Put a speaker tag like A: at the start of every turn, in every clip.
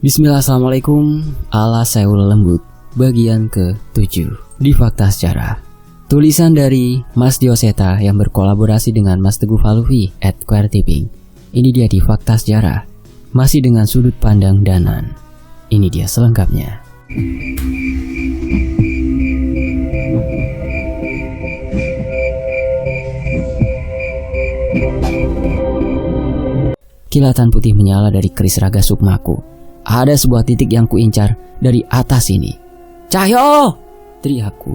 A: Bismillah, assalamualaikum, ala sewu lembut, bagian ke-7 di Fakta Sejarah. Tulisan dari Mas Dioseta yang berkolaborasi dengan Mas Teguh Falufi @queertipping. Ini dia di Fakta Sejarah, masih dengan sudut pandang Danan. Ini dia selengkapnya. Kilatan putih menyala dari keris raga sukmaku. Ada sebuah titik yang kuincar dari atas ini. "Cahyo!" teriakku.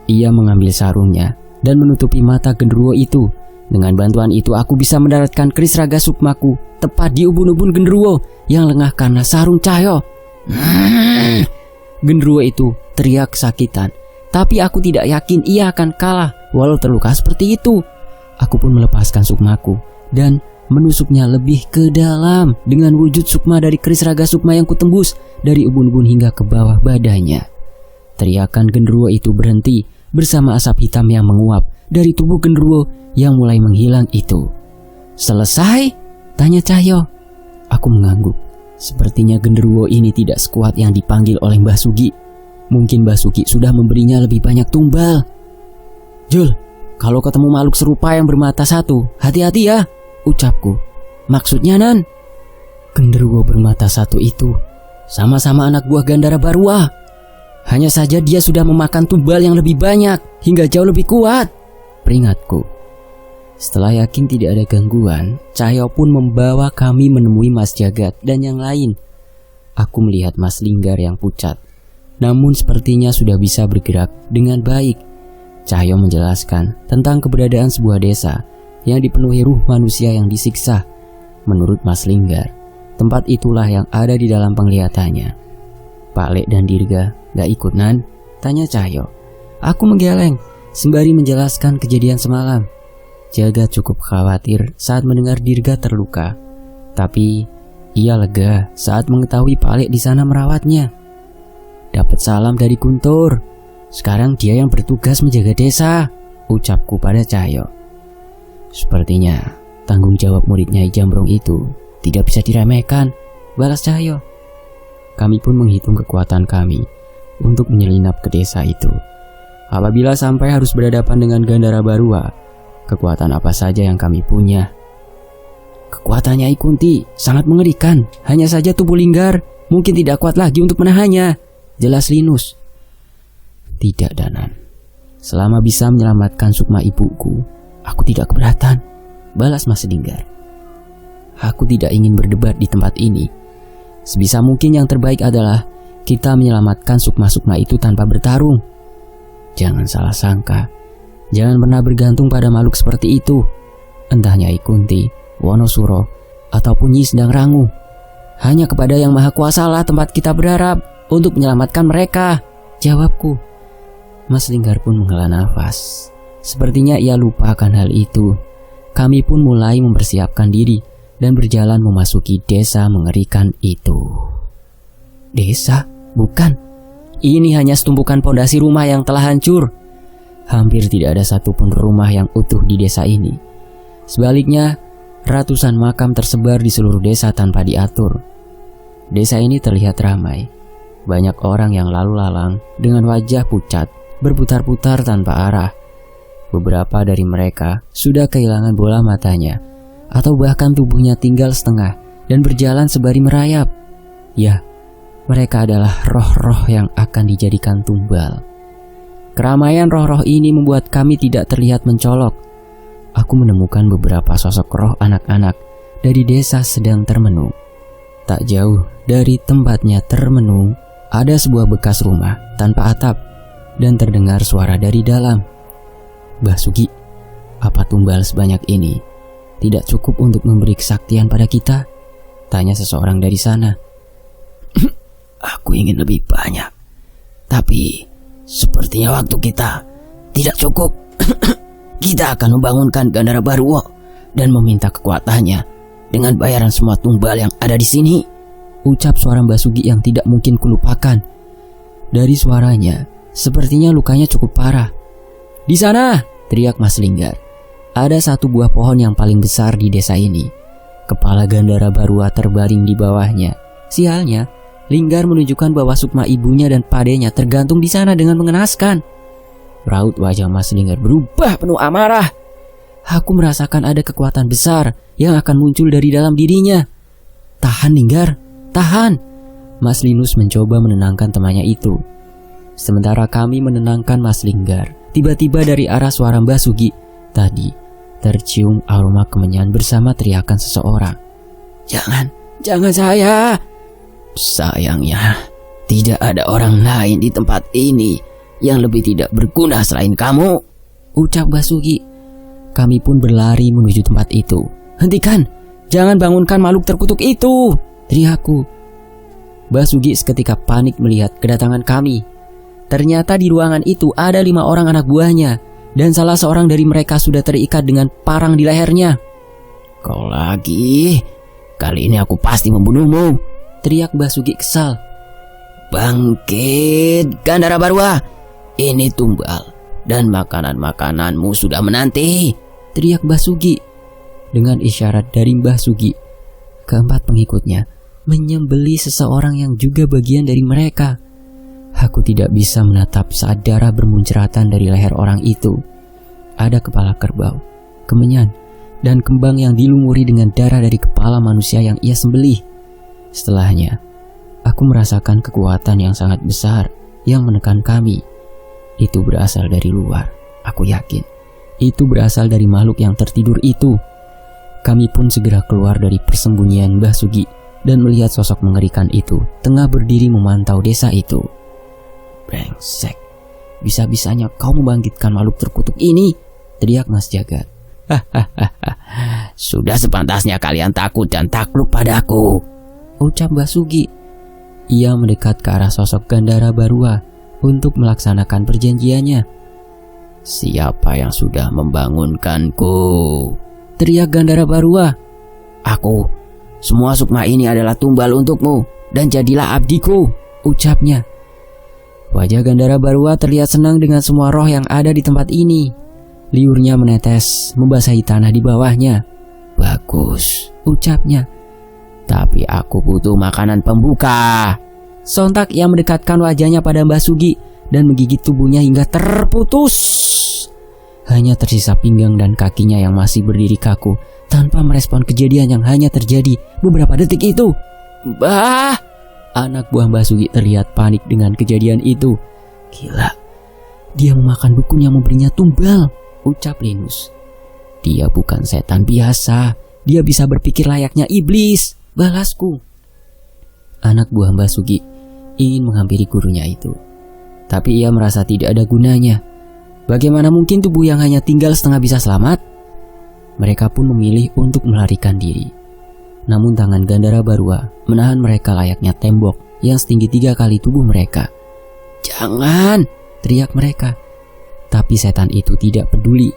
A: Ia mengambil sarungnya dan menutupi mata genderuwo itu. Dengan bantuan itu aku bisa mendaratkan keris raga sukmaku tepat di ubun-ubun genderuwo yang lengah karena sarung Cahyo. Genderuwo itu teriak kesakitan, tapi aku tidak yakin ia akan kalah walau terluka seperti itu. Aku pun melepaskan sukmaku dan menusuknya lebih ke dalam dengan wujud sukma dari keris raga sukma yang kutembus dari ubun-ubun hingga ke bawah badannya. Teriakan genderuwo itu berhenti bersama asap hitam yang menguap dari tubuh genderuwo yang mulai menghilang itu. "Selesai?" tanya Cahyo. Aku mengangguk. Sepertinya genderuwo ini tidak sekuat yang dipanggil oleh Mbah Sugi. Mungkin Mbah Sugi sudah memberinya lebih banyak tumbal. "Jul, kalau ketemu makhluk serupa yang bermata satu, hati-hati ya," ucapku. "Maksudnya, Nan?" Genderuwo bermata satu itu sama-sama anak buah Gandara Barua. Hanya saja dia sudah memakan tumbal yang lebih banyak hingga jauh lebih kuat, peringatku. Setelah yakin tidak ada gangguan, Cahyo pun membawa kami menemui Mas Jagat dan yang lain. Aku melihat Mas Linggar yang pucat, namun sepertinya sudah bisa bergerak dengan baik. Cahyo menjelaskan tentang keberadaan sebuah desa yang dipenuhi ruh manusia yang disiksa. Menurut Mas Linggar, tempat itulah yang ada di dalam penglihatannya. "Pak Lek dan Dirga gak ikut, Nan?" tanya Cahyo. Aku menggeleng sembari menjelaskan kejadian semalam. Jagat cukup khawatir saat mendengar Dirga terluka, tapi ia lega saat mengetahui Pak Lek di sana merawatnya. "Dapat salam dari Guntur. Sekarang dia yang bertugas menjaga desa," ucapku pada Cahyo. "Sepertinya tanggung jawab murid Nyai Jambrong itu tidak bisa diremehkan," balas Cahyo. Kami pun menghitung kekuatan kami untuk menyelinap ke desa itu. Apabila sampai harus berhadapan dengan Gandara Barua, kekuatan apa saja yang kami punya? "Kekuatan Nyai Kunti sangat mengerikan. Hanya saja tubuh Linggar mungkin tidak kuat lagi untuk menahannya," jelas Linus. "Tidak, Danan. Selama bisa menyelamatkan sukma ibuku, aku tidak keberatan," balas Mas Linggar. "Aku tidak ingin berdebat di tempat ini. Sebisa mungkin yang terbaik adalah kita menyelamatkan sukma-sukma itu tanpa bertarung. Jangan salah sangka. Jangan pernah bergantung pada makhluk seperti itu. Entah Nyai Kunti, Wonosuro, ataupun Nyi Sendang Rangu. Hanya kepada Yang Maha Kuasa lah tempat kita berharap untuk menyelamatkan mereka," jawabku. Mas Linggar pun menghela nafas. Sepertinya ia lupa akan hal itu. Kami pun mulai mempersiapkan diri dan berjalan memasuki desa mengerikan itu. Desa? Bukan. Ini hanya setumpukan pondasi rumah yang telah hancur. Hampir tidak ada satupun rumah yang utuh di desa ini. Sebaliknya, ratusan makam tersebar di seluruh desa tanpa diatur. Desa ini terlihat ramai. Banyak orang yang lalu lalang dengan wajah pucat, berputar-putar tanpa arah. Beberapa dari mereka sudah kehilangan bola matanya, atau bahkan tubuhnya tinggal setengah dan berjalan sebari merayap. Ya, mereka adalah roh-roh yang akan dijadikan tumbal. Keramaian roh-roh ini membuat kami tidak terlihat mencolok. Aku menemukan beberapa sosok roh anak-anak dari desa sedang termenung. Tak jauh dari tempatnya termenung, ada sebuah bekas rumah tanpa atap dan terdengar suara dari dalam. "Mbah Sugi, apa tumbal sebanyak ini tidak cukup untuk memberi kesaktian pada kita?" tanya seseorang dari sana. "Aku ingin lebih banyak, tapi sepertinya waktu kita tidak cukup. Kita akan membangunkan Gandara Barua dan meminta kekuatannya dengan bayaran semua tumbal yang ada di sini," ucap suara Mbah Sugi yang tidak mungkin kulupakan. Dari suaranya, sepertinya lukanya cukup parah. "Di sana!" teriak Mas Linggar. Ada satu buah pohon yang paling besar di desa ini. Kepala Gandara Barua terbaring di bawahnya. Sialnya, Linggar menunjukkan bahwa sukma ibunya dan padenya tergantung di sana dengan mengenaskan. Raut wajah Mas Linggar berubah penuh amarah. Aku merasakan ada kekuatan besar yang akan muncul dari dalam dirinya. Tahan Linggar, tahan. Mas Linus mencoba menenangkan temannya itu. Sementara kami menenangkan Mas Linggar, tiba-tiba dari arah suara Mbah Sugi tadi tercium aroma kemenyan bersama teriakan seseorang. Jangan saya. Sayangnya, tidak ada orang lain di tempat ini yang lebih tidak berguna selain kamu, ucap Basugi. Kami pun berlari menuju tempat itu. Hentikan, jangan bangunkan makhluk terkutuk itu, teriakku. Basugi seketika panik melihat kedatangan kami. Ternyata di ruangan itu ada 5 orang anak buahnya, dan salah seorang dari mereka sudah terikat dengan parang di lehernya. Kau lagi? Kali ini aku pasti membunuhmu, teriak Basugi kesal. Bangkit, Gandara Barwa. Ini tumbal dan makanan-makananmu sudah menanti, teriak Basugi. Dengan isyarat dari Mbah Sugi, keempat pengikutnya menyembelih seseorang yang juga bagian dari mereka. Aku tidak bisa menatap saat darah bermunceratan dari leher orang itu. Ada kepala kerbau, kemenyan, dan kembang yang dilumuri dengan darah dari kepala manusia yang ia sembelih. Setelahnya, aku merasakan kekuatan yang sangat besar yang menekan kami. Itu berasal dari luar, aku yakin. Itu berasal dari makhluk yang tertidur itu. Kami pun segera keluar dari persembunyian Mbah Sugi dan melihat sosok mengerikan itu tengah berdiri memantau desa itu. Brengsek, bisa-bisanya kau membangkitkan makhluk terkutuk ini, teriak Mas Jagat. Sudah sepantasnya kalian takut dan takluk padaku, ucap Basugi. Ia mendekat ke arah sosok Gandara Barwa untuk melaksanakan perjanjiannya. Siapa yang sudah membangunkanku? Teriak Gandara Barwa. Aku. Semua sukma ini adalah tumbal untukmu dan jadilah abdiku, ucapnya. Wajah Gandara Barwa terlihat senang dengan semua roh yang ada di tempat ini. Liurnya menetes membasahi tanah di bawahnya. Bagus, ucapnya. Tapi aku butuh makanan pembuka. Sontak ia mendekatkan wajahnya pada Mbah Sugi dan menggigit tubuhnya hingga terputus. Hanya tersisa pinggang dan kakinya yang masih berdiri kaku tanpa merespon kejadian yang hanya terjadi beberapa detik itu. Bah! Anak buah Mbah Sugi terlihat panik dengan kejadian itu. Gila, dia memakan dukun yang memberinya tumbal, ucap Linus. Dia bukan setan biasa, dia bisa berpikir layaknya iblis, balasku. Anak buah Mbah Sugi ingin menghampiri gurunya itu, tapi ia merasa tidak ada gunanya. Bagaimana mungkin tubuh yang hanya tinggal setengah bisa selamat? Mereka pun memilih untuk melarikan diri. Namun tangan Gandara Barwa menahan mereka layaknya tembok yang setinggi 3 kali tubuh mereka. Jangan, teriak mereka. Tapi setan itu tidak peduli.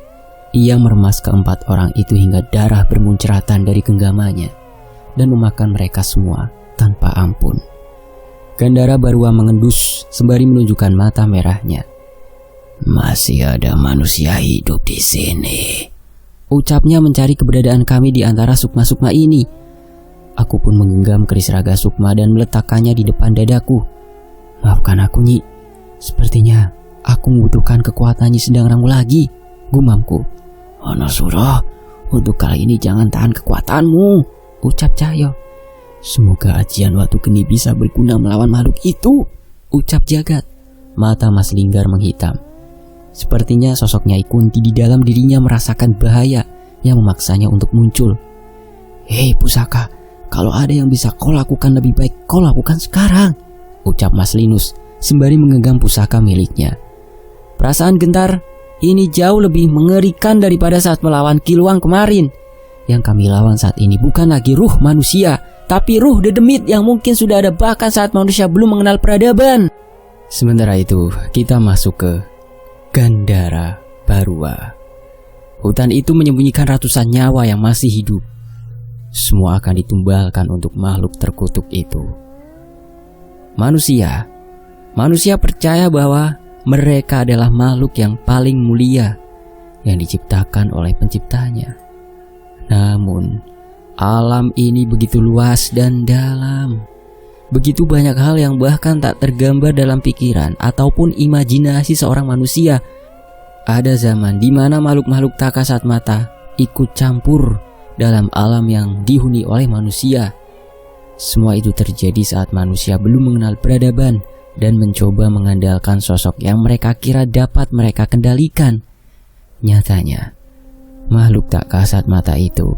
A: Ia meremas keempat orang itu hingga darah bermunceratan dari genggamannya dan memakan mereka semua tanpa ampun. Gandara Barwa mengendus sembari menunjukkan mata merahnya. Masih ada manusia hidup di sini, ucapnya mencari keberadaan kami di antara sukma-sukma ini. Aku pun menggenggam keris raga sukma dan meletakkannya di depan dadaku. Maafkan aku, Nyi. Sepertinya aku membutuhkan kekuatan Nyi Sedang Rangu lagi, gumamku. Anasura, untuk kali ini jangan tahan kekuatanmu, ucap Cahyo. Semoga ajian Watu Geni bisa berguna melawan makhluk itu, ucap Jagat. Mata Mas Linggar menghitam. Sepertinya sosok Nyai Kunti di dalam dirinya merasakan bahaya yang memaksanya untuk muncul. Hei Pusaka, kalau ada yang bisa kau lakukan lebih baik, kau lakukan sekarang, ucap Mas Linus sembari menggenggam pusaka miliknya. Perasaan gentar ini jauh lebih mengerikan daripada saat melawan Kiluang kemarin. Yang kami lawan saat ini bukan lagi ruh manusia, tapi ruh dedemit yang mungkin sudah ada bahkan saat manusia belum mengenal peradaban. Sementara itu, kita masuk ke Gandara Barwa. Hutan itu menyembunyikan ratusan nyawa yang masih hidup. Semua akan ditumbalkan untuk makhluk terkutuk itu. Manusia percaya bahwa mereka adalah makhluk yang paling mulia yang diciptakan oleh penciptanya. Namun, alam ini begitu luas dan dalam. Begitu banyak hal yang bahkan tak tergambar dalam pikiran ataupun imajinasi seorang manusia. Ada zaman di mana makhluk-makhluk tak kasat mata ikut campur dalam alam yang dihuni oleh manusia. Semua itu terjadi saat manusia belum mengenal peradaban dan mencoba mengandalkan sosok yang mereka kira dapat mereka kendalikan. Nyatanya, makhluk tak kasat mata itu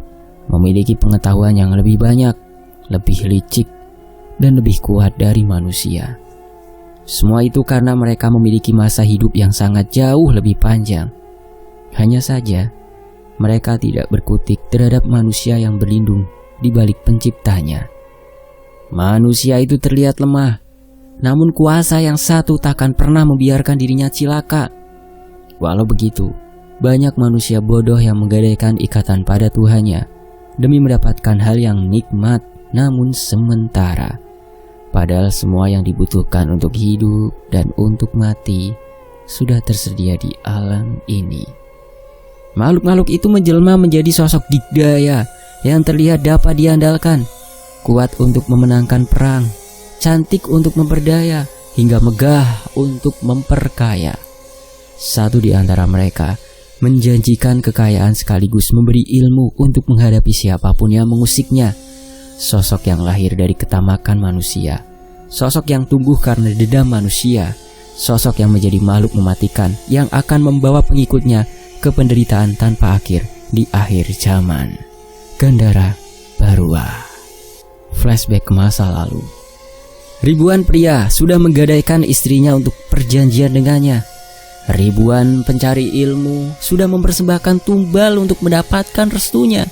A: memiliki pengetahuan yang lebih banyak, lebih licik, dan lebih kuat dari manusia. Semua itu karena mereka memiliki masa hidup yang sangat jauh lebih panjang. Hanya saja, mereka tidak berkutik terhadap manusia yang berlindung di balik penciptanya. Manusia itu terlihat lemah, namun kuasa yang satu takkan pernah membiarkan dirinya cilaka. Walau begitu, banyak manusia bodoh yang menggadaikan ikatan pada Tuhannya demi mendapatkan hal yang nikmat namun sementara. Padahal semua yang dibutuhkan untuk hidup dan untuk mati sudah tersedia di alam ini. Makhluk-makhluk itu menjelma menjadi sosok dikdaya yang terlihat dapat diandalkan, kuat untuk memenangkan perang, cantik untuk memperdaya, hingga megah untuk memperkaya. Satu di antara mereka menjanjikan kekayaan sekaligus memberi ilmu untuk menghadapi siapapun yang mengusiknya. Sosok yang lahir dari ketamakan manusia, sosok yang tumbuh karena dendam manusia, sosok yang menjadi makhluk mematikan yang akan membawa pengikutnya ke penderitaan tanpa akhir di akhir zaman. Gandhara Barua. Flashback ke masa lalu. Ribuan pria sudah menggadaikan istrinya untuk perjanjian dengannya. Ribuan pencari ilmu sudah mempersembahkan tumbal untuk mendapatkan restunya.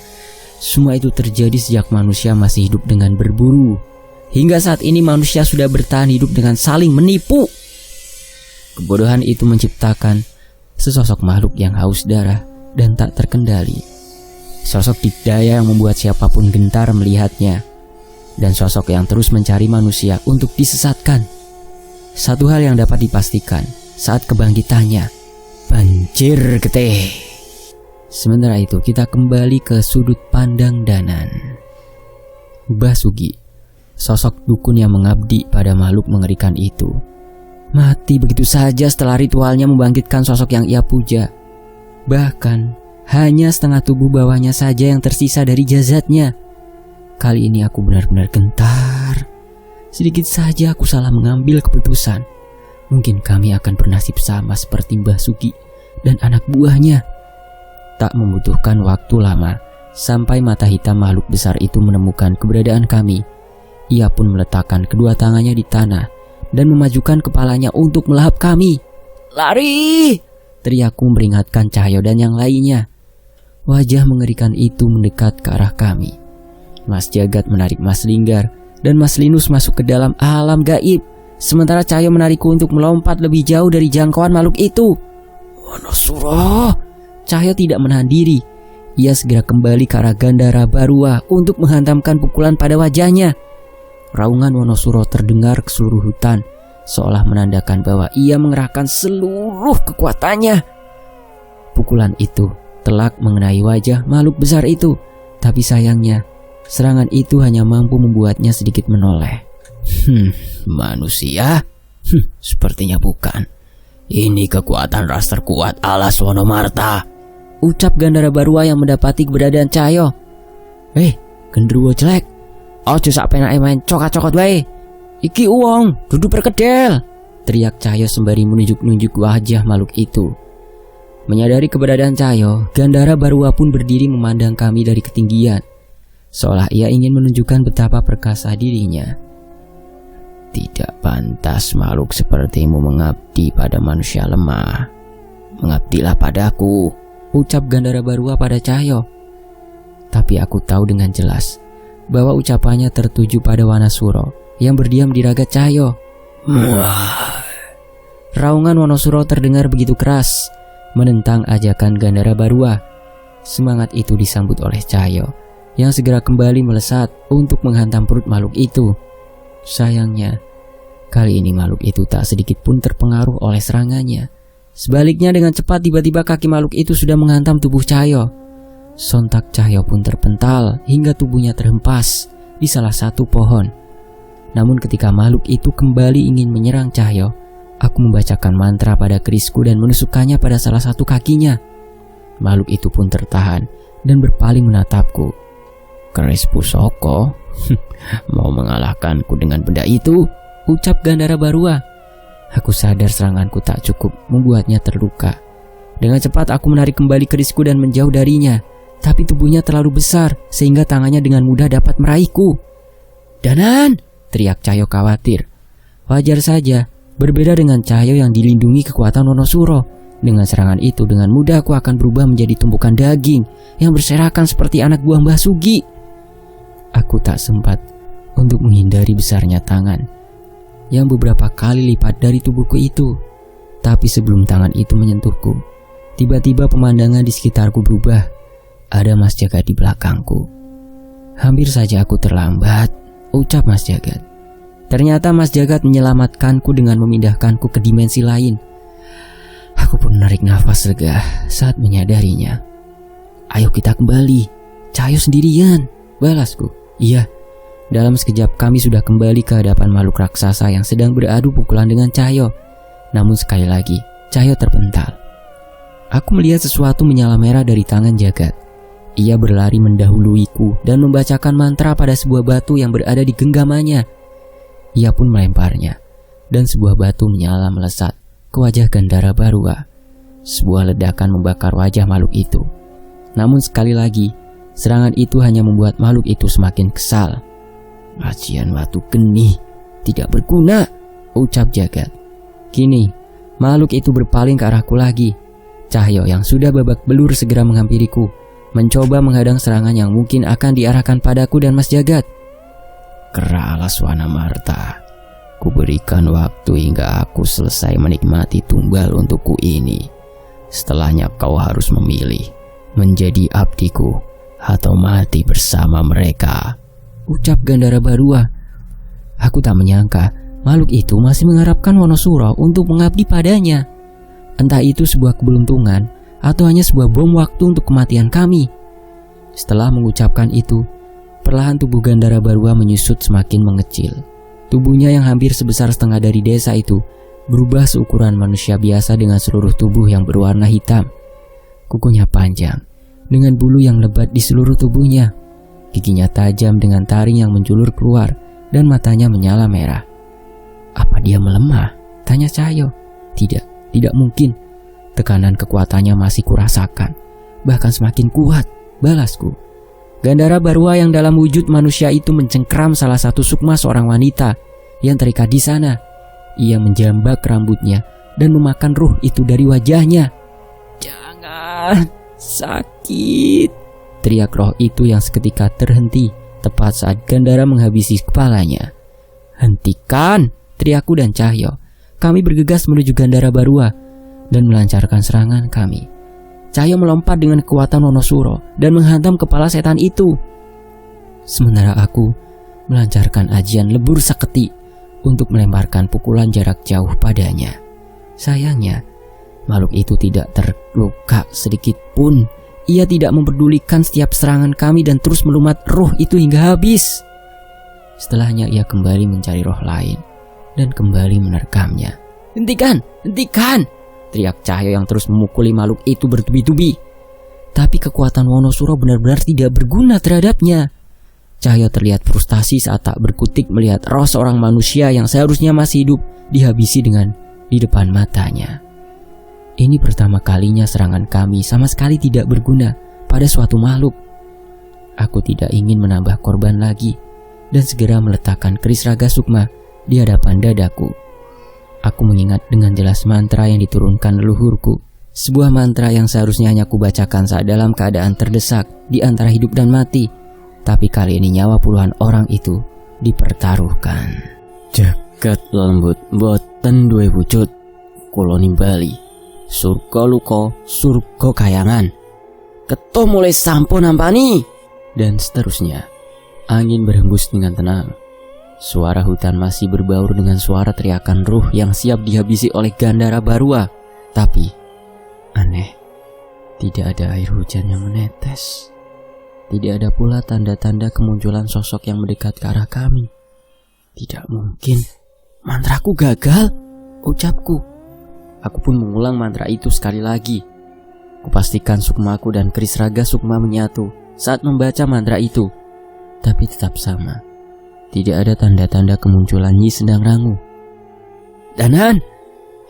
A: Semua itu terjadi sejak manusia masih hidup dengan berburu. Hingga saat ini manusia sudah bertahan hidup dengan saling menipu. Kebodohan itu menciptakan sesosok makhluk yang haus darah dan tak terkendali. Sosok dikdaya yang membuat siapapun gentar melihatnya. Dan sosok yang terus mencari manusia untuk disesatkan. Satu hal yang dapat dipastikan saat kebangkitannya, banjir getih. Sementara itu kita kembali ke sudut pandang Danan. Mbah Sugi, sosok dukun yang mengabdi pada makhluk mengerikan itu, mati begitu saja setelah ritualnya membangkitkan sosok yang ia puja. Bahkan hanya setengah tubuh bawahnya saja yang tersisa dari jasadnya. Kali ini aku benar-benar gentar. Sedikit saja aku salah mengambil keputusan, mungkin kami akan bernasib sama seperti Mbah Sugi dan anak buahnya. Tak membutuhkan waktu lama sampai mata hitam makhluk besar itu menemukan keberadaan kami. Ia pun meletakkan kedua tangannya di tanah dan memajukan kepalanya untuk melahap kami. "Lari!" teriakku memperingatkan Cahyo dan yang lainnya. Wajah mengerikan itu mendekat ke arah kami. Mas Jagat menarik Mas Linggar dan Mas Linus masuk ke dalam alam gaib, sementara Cahyo menarikku untuk melompat lebih jauh dari jangkauan makhluk itu. "Wonosuro!" Cahyo tidak menahan diri. Ia segera kembali ke arah Gandhara Barua untuk menghantamkan pukulan pada wajahnya. Raungan Wonosuro terdengar ke seluruh hutan, seolah menandakan bahwa ia mengerahkan seluruh kekuatannya. Pukulan itu telak mengenai wajah makhluk besar itu, tapi sayangnya serangan itu hanya mampu membuatnya sedikit menoleh. Manusia? Sepertinya bukan. Ini kekuatan ras terkuat ala Swonomarta, ucap Gandhara Barua yang mendapati keberadaan Cahyo. Gendruwo jelek, ojo sak penake main cokot-cokot wae. Iki uang, duduk perkedel, teriak Cahyo sembari menunjuk-nunjuk wajah makhluk itu. Menyadari keberadaan Cahyo, Gandhara Barua pun berdiri memandang kami dari ketinggian, seolah ia ingin menunjukkan betapa perkasa dirinya. Tidak pantas makhluk sepertimu mengabdi pada manusia lemah. Mengabdilah padaku, ucap Gandhara Barua pada Cahyo. Tapi aku tahu dengan jelas bahwa ucapannya tertuju pada Wanasuro yang berdiam di raga Cahyo. Raungan Wonosuro terdengar begitu keras, menentang ajakan Gandhara Barua. Semangat itu disambut oleh Cahyo yang segera kembali melesat untuk menghantam perut makhluk itu. Sayangnya, kali ini makhluk itu tak sedikit pun terpengaruh oleh serangannya. Sebaliknya dengan cepat tiba-tiba kaki makhluk itu sudah menghantam tubuh Cahyo. Sontak Cahyo pun terpental hingga tubuhnya terhempas di salah satu pohon. Namun ketika makhluk itu kembali ingin menyerang Cahyo, aku membacakan mantra pada kerisku dan menusukkannya pada salah satu kakinya. Makhluk itu pun tertahan dan berpaling menatapku. "Keris Pusoko, mau mengalahkanku dengan benda itu?" ucap Gandara Barua. Aku sadar seranganku tak cukup membuatnya terluka. Dengan cepat aku menarik kembali kerisku dan menjauh darinya. Tapi tubuhnya terlalu besar sehingga tangannya dengan mudah dapat meraihku. "Danan!" teriak Cahyo khawatir. Wajar saja, berbeda dengan Cahyo yang dilindungi kekuatan Wonosuro. Dengan serangan itu dengan mudah aku akan berubah menjadi tumpukan daging yang berserakan seperti anak buah Mbah Sugi. Aku tak sempat untuk menghindari besarnya tangan yang beberapa kali lipat dari tubuhku itu. Tapi sebelum tangan itu menyentuhku, tiba-tiba pemandangan di sekitarku berubah. Ada Mas Jagat di belakangku. "Hampir saja aku terlambat," ucap Mas Jagat. Ternyata Mas Jagat menyelamatkanku dengan memindahkanku ke dimensi lain. Aku pun menarik nafas lega saat menyadarinya. "Ayo kita kembali, Cahyo sendirian," balasku. "Iya." Dalam sekejap kami sudah kembali ke hadapan makhluk raksasa yang sedang beradu pukulan dengan Cahyo. Namun sekali lagi, Cahyo terpental. Aku melihat sesuatu menyala merah dari tangan Jagat. Ia berlari mendahuluiku dan membacakan mantra pada sebuah batu yang berada di genggamannya. Ia pun melemparnya, dan sebuah batu menyala melesat ke wajah Gandara Barua. Sebuah ledakan membakar wajah makhluk itu. Namun sekali lagi, serangan itu hanya membuat makhluk itu semakin kesal. "Ajian batu geni, tidak berguna," ucap Jagat. Kini, makhluk itu berpaling ke arahku lagi. Cahyo yang sudah babak belur segera menghampiriku, mencoba menghadang serangan yang mungkin akan diarahkan padaku dan Mas Jagat. "Kera Alaswana Marta, kuberikan waktu hingga aku selesai menikmati tumbal untukku ini. Setelahnya kau harus memilih menjadi abdiku atau mati bersama mereka," ucap Gandara Barua. Aku tak menyangka makhluk itu masih mengharapkan Wonosuro untuk mengabdi padanya. Entah itu sebuah keberuntungan atau hanya sebuah bom waktu untuk kematian kami. Setelah mengucapkan itu, perlahan tubuh Gandara Barua menyusut semakin mengecil. Tubuhnya yang hampir sebesar setengah dari desa itu berubah seukuran manusia biasa dengan seluruh tubuh yang berwarna hitam. Kukunya panjang, dengan bulu yang lebat di seluruh tubuhnya. Giginya tajam dengan taring yang menjulur keluar dan matanya menyala merah. "Apa dia melemah?" tanya Cahyo. Tidak mungkin. Tekanan kekuatannya masih kurasakan, bahkan semakin kuat, balasku. Gandara Barua yang dalam wujud manusia itu mencengkram salah satu sukma seorang wanita yang terikat di sana. Ia menjambak rambutnya dan memakan ruh itu dari wajahnya. "Jangan, sakit," teriak roh itu yang seketika terhenti tepat saat Gandara menghabisi kepalanya. "Hentikan!" teriakku dan Cahyo. Kami bergegas menuju Gandara Barua dan melancarkan serangan kami. Cahyo melompat dengan kekuatan Wonosuro dan menghantam kepala setan itu. Sementara aku melancarkan ajian lebur saketi untuk melemparkan pukulan jarak jauh padanya. Sayangnya, makhluk itu tidak terluka sedikit pun. Ia tidak memperdulikan setiap serangan kami dan terus melumat roh itu hingga habis. Setelahnya ia kembali mencari roh lain dan kembali menerkamnya. Hentikan! Teriak Cahyo yang terus memukuli makhluk itu bertubi-tubi. Tapi kekuatan Wonosuro benar-benar tidak berguna terhadapnya. Cahyo terlihat frustasi saat tak berkutik melihat roh seorang manusia yang seharusnya masih hidup dihabisi dengan di depan matanya. Ini pertama kalinya serangan kami sama sekali tidak berguna pada suatu makhluk. Aku tidak ingin menambah korban lagi dan segera meletakkan keris raga sukma di hadapan dadaku. Aku mengingat dengan jelas mantra yang diturunkan leluhurku. Sebuah mantra yang seharusnya hanya kubacakan saat dalam keadaan terdesak di antara hidup dan mati. Tapi kali ini nyawa puluhan orang itu dipertaruhkan. Jagat lembut boten duwe wujud, kula nimbali surga luka surga kayangan, ketuh mulai sampun nampani, dan seterusnya. Angin berhembus dengan tenang. Suara hutan masih berbaur dengan suara teriakan ruh yang siap dihabisi oleh Gandara Barua. Tapi aneh, tidak ada air hujan yang menetes. Tidak ada pula tanda-tanda kemunculan sosok yang mendekat ke arah kami. Tidak mungkin, mantraku gagal, ucapku. Aku pun mengulang mantra itu sekali lagi. Kupastikan sukmaku dan keris raga sukma menyatu saat membaca mantra itu. Tapi tetap sama. Tidak ada tanda-tanda kemunculan Nyi Sendang Rangu. Danan,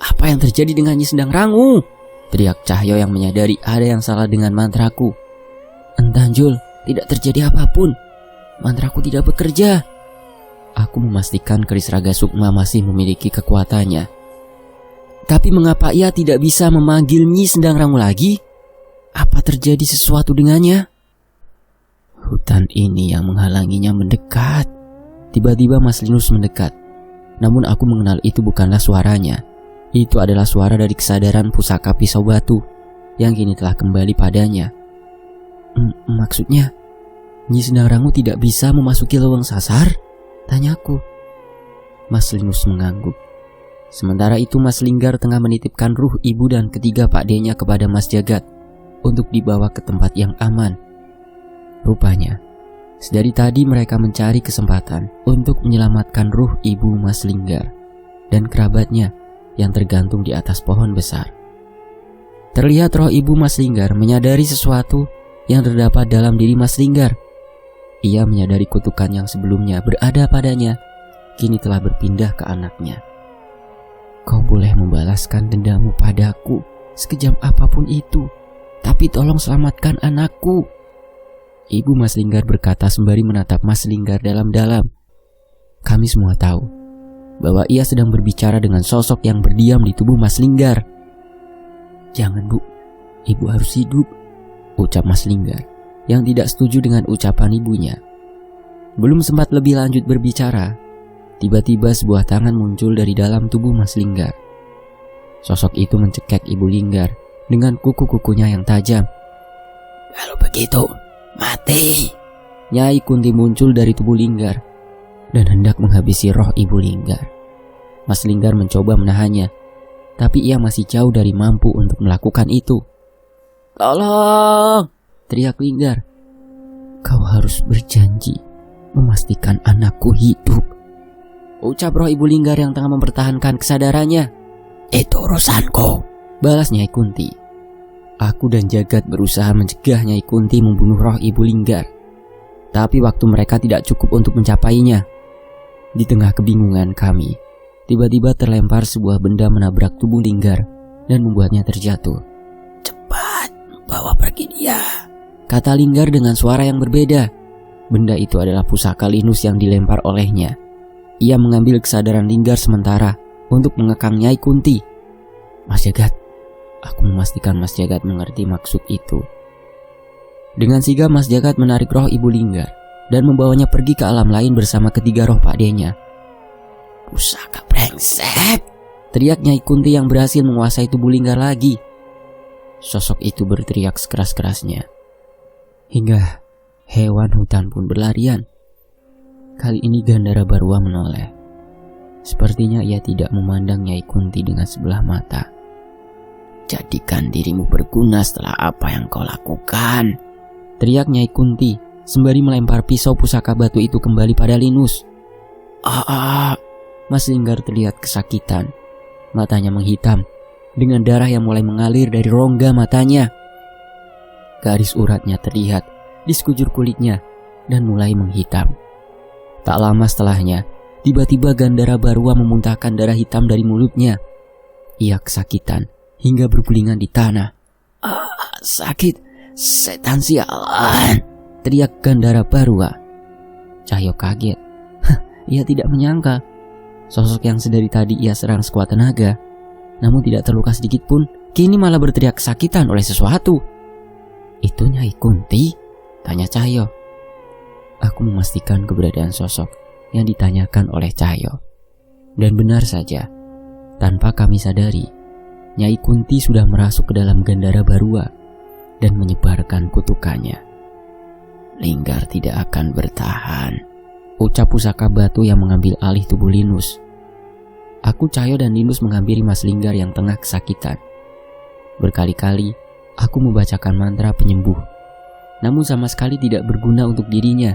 A: apa yang terjadi dengan Nyi Sendang Rangu? Teriak Cahyo yang menyadari ada yang salah dengan mantraku. Entah Jul, tidak terjadi apapun. Mantraku tidak bekerja. Aku memastikan keris raga sukma masih memiliki kekuatannya. Tapi mengapa ia tidak bisa memanggil Nyi Sendang Rangu lagi? Apa terjadi sesuatu dengannya? Hutan ini yang menghalanginya mendekat. Tiba-tiba Mas Linus mendekat. Namun aku mengenal itu bukanlah suaranya. Itu adalah suara dari kesadaran pusaka pisau batu yang kini telah kembali padanya. Maksudnya, Nyi Sendang Rangu tidak bisa memasuki leweng sasar? Tanyaku. Mas Linus mengangguk. Sementara itu Mas Linggar tengah menitipkan ruh ibu dan ketiga pakdenya kepada Mas Jagat untuk dibawa ke tempat yang aman. Rupanya, sedari tadi mereka mencari kesempatan untuk menyelamatkan ruh ibu Mas Linggar dan kerabatnya yang tergantung di atas pohon besar. Terlihat roh ibu Mas Linggar menyadari sesuatu yang terdapat dalam diri Mas Linggar. Ia menyadari kutukan yang sebelumnya berada padanya, kini telah berpindah ke anaknya. Kau boleh membalaskan dendamu padaku sekejam apapun itu, tapi tolong selamatkan anakku. Ibu Mas Linggar berkata sembari menatap Mas Linggar dalam-dalam. Kami semua tahu bahwa ia sedang berbicara dengan sosok yang berdiam di tubuh Mas Linggar. Jangan Bu, ibu harus hidup, ucap Mas Linggar yang tidak setuju dengan ucapan ibunya. Belum sempat lebih lanjut berbicara, tiba-tiba sebuah tangan muncul dari dalam tubuh Mas Linggar. Sosok itu mencekik Ibu Linggar dengan kuku-kukunya yang tajam. Kalau begitu, mati. Nyai Kunti muncul dari tubuh Linggar dan hendak menghabisi roh Ibu Linggar. Mas Linggar mencoba menahannya, tapi ia masih jauh dari mampu untuk melakukan itu. Tolong! Teriak Linggar. Kau harus berjanji memastikan anakku hidup, ucap roh Ibu Linggar yang tengah mempertahankan kesadarannya. Itu urusanku, balas Nyai Kunti. Aku dan Jagat berusaha mencegah Nyai Kunti membunuh roh Ibu Linggar, tapi waktu mereka tidak cukup untuk mencapainya. Di tengah kebingungan kami, tiba-tiba terlempar sebuah benda menabrak tubuh Linggar dan membuatnya terjatuh. Cepat, bawa pergi dia, kata Linggar dengan suara yang berbeda. Benda itu adalah pusaka Linus yang dilempar olehnya. Ia mengambil kesadaran Linggar sementara untuk mengekang Nyai Kunti. Mas Jagat, aku memastikan Mas Jagat mengerti maksud itu. Dengan sigap Mas Jagat menarik roh Ibu Linggar dan membawanya pergi ke alam lain bersama ketiga roh pakdenya. Pusaka brengsek, teriak Nyai Kunti yang berhasil menguasai tubuh Linggar lagi. Sosok itu berteriak sekeras-kerasnya hingga hewan hutan pun berlarian. Kali ini Gandara Barwa menoleh. Sepertinya ia tidak memandang Nyai Kunti dengan sebelah mata. Jadikan dirimu berguna setelah apa yang kau lakukan, teriak Nyai Kunti sembari melempar pisau pusaka batu itu kembali pada Linus. Mas Linggar terlihat kesakitan. Matanya menghitam dengan darah yang mulai mengalir dari rongga matanya. Garis uratnya terlihat di sekujur kulitnya dan mulai menghitam. Tak lama setelahnya, tiba-tiba Gandara Barwa memuntahkan darah hitam dari mulutnya. Ia kesakitan hingga bergulingan di tanah. Sakit, setan sialan, teriak Gandara Barwa. Cahyo kaget. Ia tidak menyangka sosok yang sedari tadi ia serang sekuat tenaga, namun tidak terluka sedikit pun, kini malah berteriak kesakitan oleh sesuatu. Itu Nyai Kunti? Tanya Cahyo. Aku memastikan keberadaan sosok yang ditanyakan oleh Cahyo. Dan benar saja, tanpa kami sadari, Nyai Kunti sudah merasuk ke dalam Gandara Barwa dan menyebarkan kutukannya. Linggar tidak akan bertahan, ucap pusaka batu yang mengambil alih tubuh Linus. Aku, Cahyo, dan Linus menghampiri Mas Linggar yang tengah kesakitan. Berkali-kali aku membacakan mantra penyembuh, namun sama sekali tidak berguna untuk dirinya.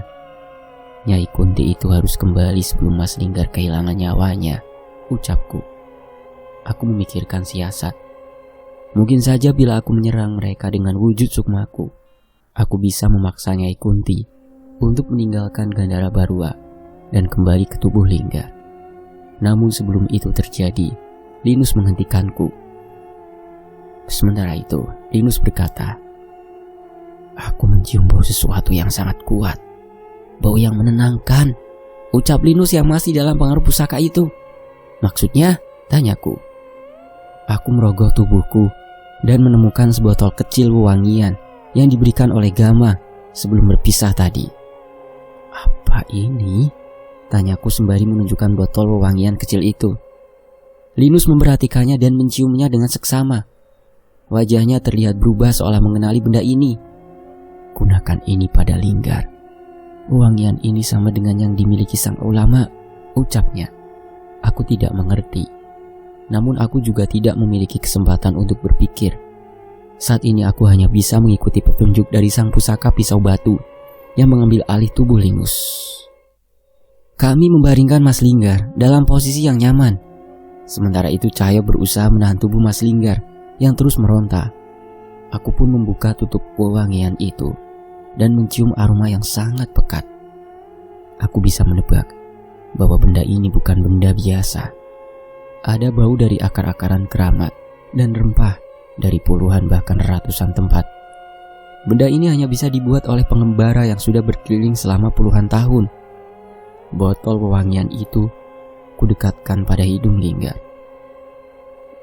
A: Nyai Kunti itu harus kembali sebelum Mas Linggar kehilangan nyawanya, ucapku. Aku memikirkan siasat. Mungkin saja bila aku menyerang mereka dengan wujud sukmaku, aku bisa memaksa Nyai Kunti untuk meninggalkan Gandara Barua dan kembali ke tubuh Linggar. Namun sebelum itu terjadi, Linus menghentikanku. Sementara itu, Linus berkata, "Aku mencium bau sesuatu yang sangat kuat. Bau yang menenangkan," ucap Linus yang masih dalam pengaruh pusaka itu. "Maksudnya?" tanyaku. Aku merogoh tubuhku dan menemukan sebotol kecil wewangian yang diberikan oleh Gama sebelum berpisah tadi. "Apa ini?" tanyaku sembari menunjukkan botol wewangian kecil itu. Linus memperhatikannya dan menciumnya dengan seksama. Wajahnya terlihat berubah seolah mengenali benda ini. "Gunakan ini pada Linggar. Wewangian ini sama dengan yang dimiliki sang ulama," ucapnya. Aku tidak mengerti. Namun aku juga tidak memiliki kesempatan untuk berpikir. Saat ini aku hanya bisa mengikuti petunjuk dari sang pusaka pisau batu yang mengambil alih tubuh Linus. Kami membaringkan Mas Linggar dalam posisi yang nyaman. Sementara itu Cahyo berusaha menahan tubuh Mas Linggar yang terus meronta. Aku pun membuka tutup wewangian itu dan mencium aroma yang sangat pekat. Aku bisa menebak bahwa benda ini bukan benda biasa. Ada bau dari akar-akaran keramat dan rempah dari puluhan bahkan ratusan tempat. Benda ini hanya bisa dibuat oleh pengembara yang sudah berkeliling selama puluhan tahun. Botol wewangian itu kudekatkan pada hidung Linggar.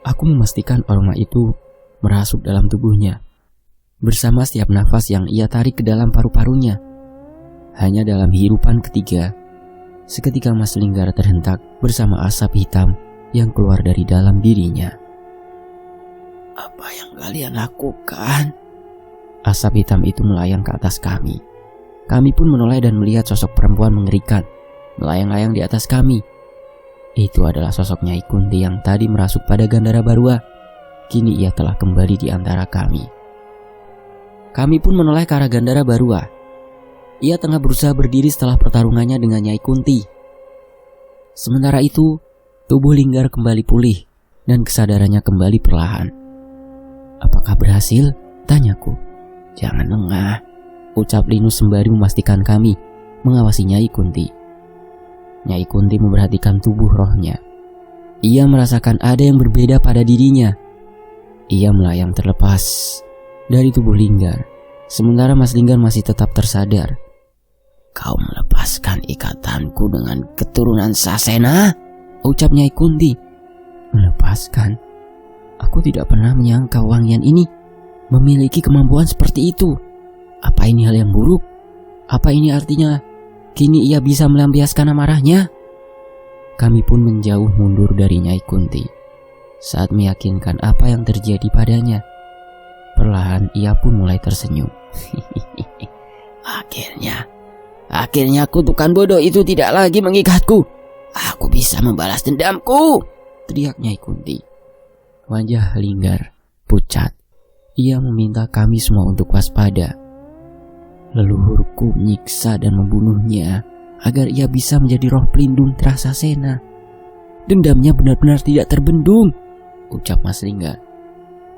A: Aku memastikan aroma itu merasuk dalam tubuhnya, bersama setiap nafas yang ia tarik ke dalam paru-parunya. Hanya dalam hirupan ketiga, seketika Mas Linggar terhentak bersama asap hitam yang keluar dari dalam dirinya. "Apa yang kalian lakukan?" Asap hitam itu melayang ke atas kami. Kami pun menoleh dan melihat sosok perempuan mengerikan melayang-layang di atas kami. Itu adalah sosok Nyai Kunti yang tadi merasuk pada Gandara Barua. Kini ia telah kembali di antara kami. Kami pun menoleh ke arah Gandara Barua. Ia tengah berusaha berdiri setelah pertarungannya dengan Nyai Kunti. Sementara itu, tubuh Linggar kembali pulih dan kesadarannya kembali perlahan. "Apakah berhasil?" tanyaku. "Jangan lengah," ucap Linus sembari memastikan kami mengawasi Nyai Kunti. Nyai Kunti memperhatikan tubuh rohnya. Ia merasakan ada yang berbeda pada dirinya. Ia melayang terlepas dari tubuh Linggar, sementara Mas Linggar masih tetap tersadar. "Kau melepaskan ikatanku dengan keturunan Sasena?" ucap Nyai Kunti. "Melepaskan? Aku tidak pernah menyangka wangian ini memiliki kemampuan seperti itu. Apa ini hal yang buruk? Apa ini artinya kini ia bisa melampiaskan amarahnya?" Kami pun menjauh mundur dari Nyai Kunti saat meyakinkan apa yang terjadi padanya. Perlahan ia pun mulai tersenyum. Akhirnya kutukan bodoh itu tidak lagi mengikatku. Aku bisa membalas dendamku," teriak Nyai Kunti. Wajah Linggar pucat. Ia meminta kami semua untuk waspada. "Leluhurku menyiksa dan membunuhnya agar ia bisa menjadi roh pelindung Trasasena. Dendamnya benar-benar tidak terbendung," ucap Mas Linggar.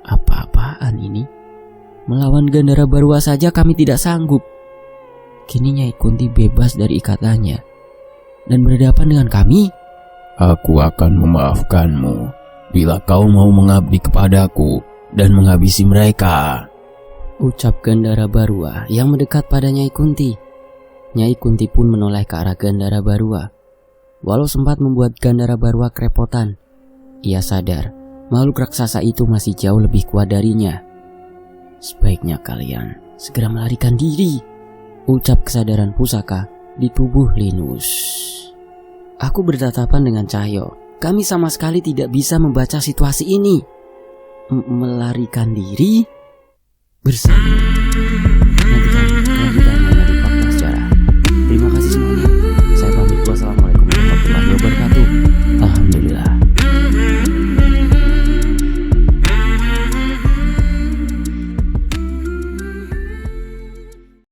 A: "Apa-apaan ini? Melawan Gandara Barua saja kami tidak sanggup. Kini Nyai Kunti bebas dari ikatannya dan berhadapan dengan kami."
B: "Aku akan memaafkanmu bila kau mau mengabdi kepadaku dan menghabisi mereka,"
A: ucap Gandara Barua yang mendekat pada Nyai Kunti. Nyai Kunti pun menoleh ke arah Gandara Barua. Walau sempat membuat Gandara Barua kerepotan, ia sadar makhluk raksasa itu masih jauh lebih kuat darinya. "Sebaiknya kalian segera melarikan diri," ucap kesadaran pusaka di tubuh Linus. Aku bertatapan dengan Cahyo. Kami sama sekali tidak bisa membaca situasi ini. Melarikan diri? Bersama